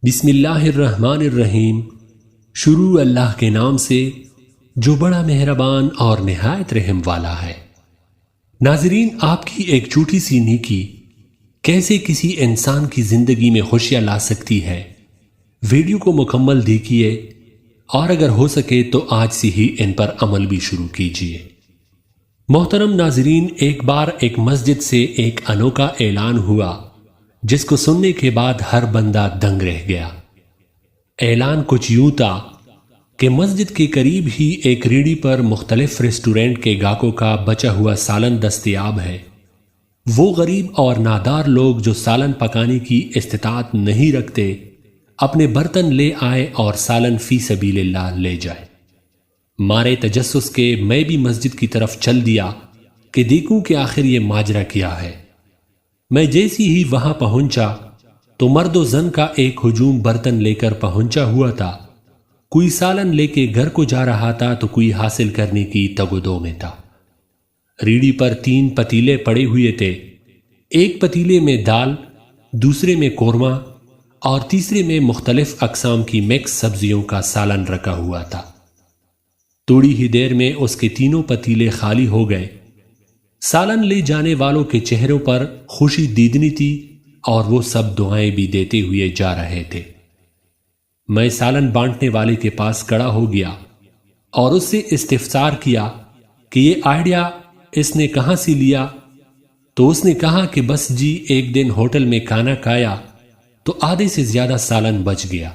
بسم اللہ الرحمن الرحیم۔ شروع اللہ کے نام سے جو بڑا مہربان اور نہایت رحم والا ہے۔ ناظرین، آپ کی ایک چھوٹی سی نیکی کیسے کسی انسان کی زندگی میں خوشیاں لا سکتی ہے، ویڈیو کو مکمل دیکھیے اور اگر ہو سکے تو آج سے ہی ان پر عمل بھی شروع کیجیے۔ محترم ناظرین، ایک بار ایک مسجد سے ایک انوکھا اعلان ہوا جس کو سننے کے بعد ہر بندہ دنگ رہ گیا۔ اعلان کچھ یوں تھا کہ مسجد کے قریب ہی ایک ریڑھی پر مختلف ریسٹورنٹ کے گاہکوں کا بچا ہوا سالن دستیاب ہے۔ وہ غریب اور نادار لوگ جو سالن پکانے کی استطاعت نہیں رکھتے اپنے برتن لے آئے اور سالن فی سبیل اللہ لے جائے۔ مارے تجسس کے میں بھی مسجد کی طرف چل دیا کہ دیکھوں کہ آخر یہ ماجرا کیا ہے۔ میں جیسی ہی وہاں پہنچا تو مرد و زن کا ایک ہجوم برتن لے کر پہنچا ہوا تھا۔ کوئی سالن لے کے گھر کو جا رہا تھا تو کوئی حاصل کرنے کی تگ و دو میں تھا۔ ریڑھی پر 3 پتیلے پڑے ہوئے تھے، ایک پتیلے میں دال، دوسرے میں قورمہ اور تیسرے میں مختلف اقسام کی مکس سبزیوں کا سالن رکھا ہوا تھا۔ تھوڑی ہی دیر میں اس کے تینوں پتیلے خالی ہو گئے۔ سالن لے جانے والوں کے چہروں پر خوشی دیدنی تھی اور وہ سب دعائیں بھی دیتے ہوئے جا رہے تھے۔ میں سالن بانٹنے والے کے پاس کھڑا ہو گیا اور اس سے استفسار کیا کہ یہ آئیڈیا اس نے کہاں سے لیا؟ تو اس نے کہا کہ بس جی ایک دن ہوٹل میں کھانا کھایا تو آدھے سے زیادہ سالن بچ گیا۔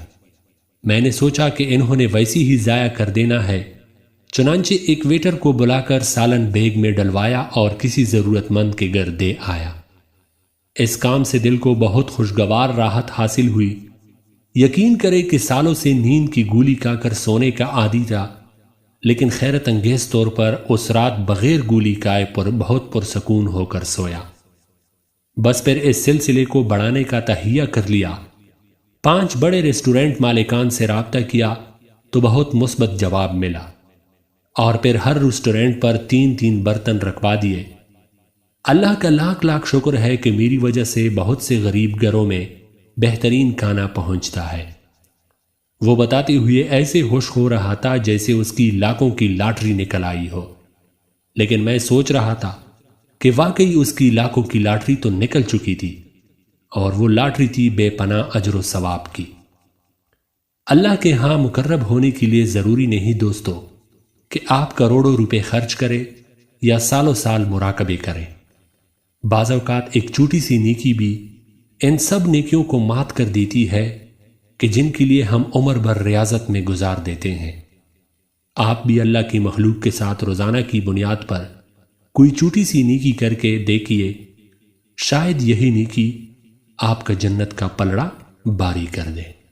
میں نے سوچا کہ انہوں نے ویسی ہی ضائع کر دینا ہے، چنانچہ ایک ویٹر کو بلا کر سالن بیگ میں ڈلوایا اور کسی ضرورت مند کے گھر دے آیا۔ اس کام سے دل کو بہت خوشگوار راحت حاصل ہوئی۔ یقین کرے کہ سالوں سے نیند کی گولی کھا کر سونے کا عادی تھا، لیکن خیرت انگیز طور پر اس رات بغیر گولی کھائے پر بہت پرسکون ہو کر سویا۔ بس پھر اس سلسلے کو بڑھانے کا تہیہ کر لیا۔ 5 بڑے ریسٹورنٹ مالکان سے رابطہ کیا تو بہت مثبت جواب ملا، اور پھر ہر ریسٹورنٹ پر 3 برتن رکھوا دیے۔ اللہ کا لاکھ لاکھ شکر ہے کہ میری وجہ سے بہت سے غریب گھروں میں بہترین کھانا پہنچتا ہے۔ وہ بتاتے ہوئے ایسے خوش ہو رہا تھا جیسے اس کی لاکھوں کی لاٹری نکل آئی ہو، لیکن میں سوچ رہا تھا کہ واقعی اس کی لاکھوں کی لاٹری تو نکل چکی تھی، اور وہ لاٹری تھی بے پناہ اجر و ثواب کی۔ اللہ کے ہاں مقرب ہونے کے لیے ضروری نہیں دوستو کہ آپ کروڑوں روپے خرچ کریں یا سالوں سال مراقبے کریں۔ بعض اوقات ایک چھوٹی سی نیکی بھی ان سب نیکیوں کو مات کر دیتی ہے کہ جن کے لیے ہم عمر بھر ریاضت میں گزار دیتے ہیں۔ آپ بھی اللہ کی مخلوق کے ساتھ روزانہ کی بنیاد پر کوئی چھوٹی سی نیکی کر کے دیکھیے، شاید یہی نیکی آپ کا جنت کا پلڑا باری کر دے۔